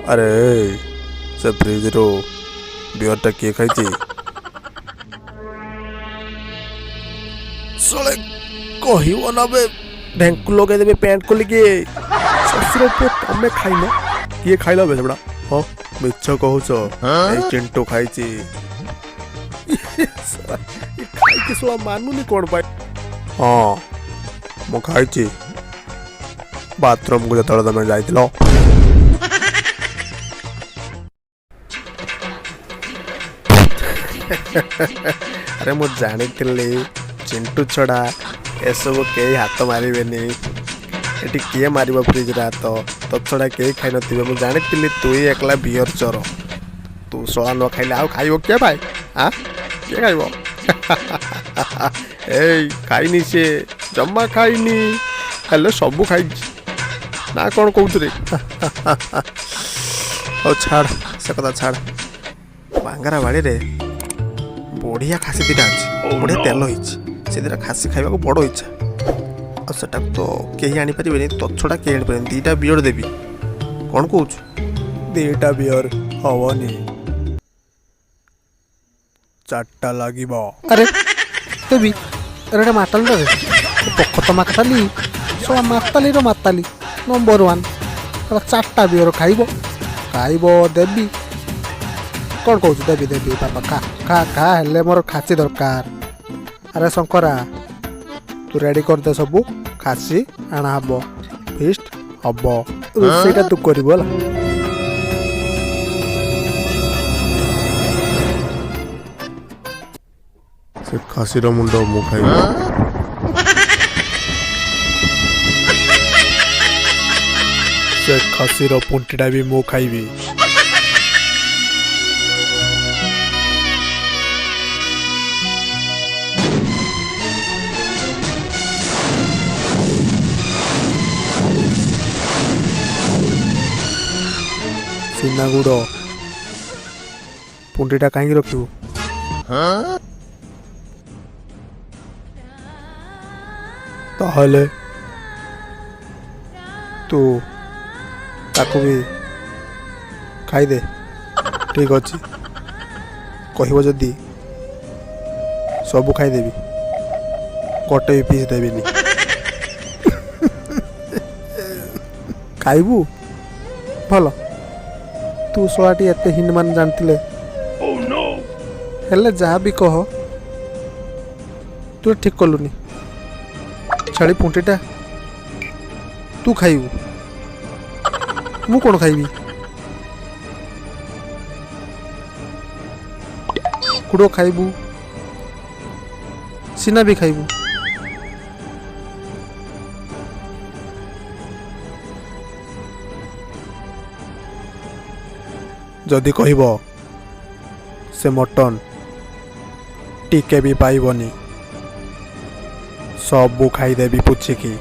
अरे से फ्रिज रो बियर टा किए खाई सले कहियो ना बे ढेंकु लगे देबे पैंट को लिके ससुर पे तमे खाइल किए खाइल बे बड़ा हां मिछ कहूछ ए चिंटू खाइची खाई के सोला मानुनी कोन पाई हां मो खाइची बाथरूम को जतड़ तमे जाइतिलो अरे मु जानी चिंटू छड़ा एसबू कई हाथ मारे एटी किए मार फ्रिज हाथ तो छड़ा कई खाई नी मुझे जानी तू ही एकला बियर चोर तू सोला न खाइले आउ खाइब किए भाई हाँ किए खाइब ए खाइनी से जमा खाइनी हेले सबू खाई ना कौन कौन रे छाड़ से कथा छाड़ बांगारा बाड़ी रे बढ़िया खासी दीटा अच्छे बढ़िया तेल से दीटा खासी खाइबा को बड़ इच्छा और सेटा तो कहीं आनी पारे तो छड़ा कहीं आनी दीटा बियर देवी कौन कौच दीटा बियर हवनी चार्टा लगे अरे देवी अरे माताली पक्ष तो माताली सब माताली माताली नंबर 1 चार्टा बियर खाइब देवी कौन कौच देवी देवी बापा खा खा खा हेले मोर खासी दरकार अरे शंकरा तू रेडी कर दे सबू खासी आना हम फिस्ट हम रोसईटा तू करिबो ला से खासी रो मुंडो मु खाइबो से खासी रो पुंटीटा भी मु खाइबी सीना गुड़ पुंटीटा कहीं रखू ताहले तू ताको भी खाई दे ठीक अच्छे कह जदि सब खाईदेवी कटे भी पीस देवी खाइबू भल तू शोटी एत हिन मान जानते हेले जहाँ भी कह तू ठीक कलुनी छाड़ी पुंटीटा तू खाइबू मु कौन खाइबी कुड़ो खाइबू सीना भी खाइबू जदि कहब से मटन टिके भी पाइबनी सबू खाईदेवी पुछिकी।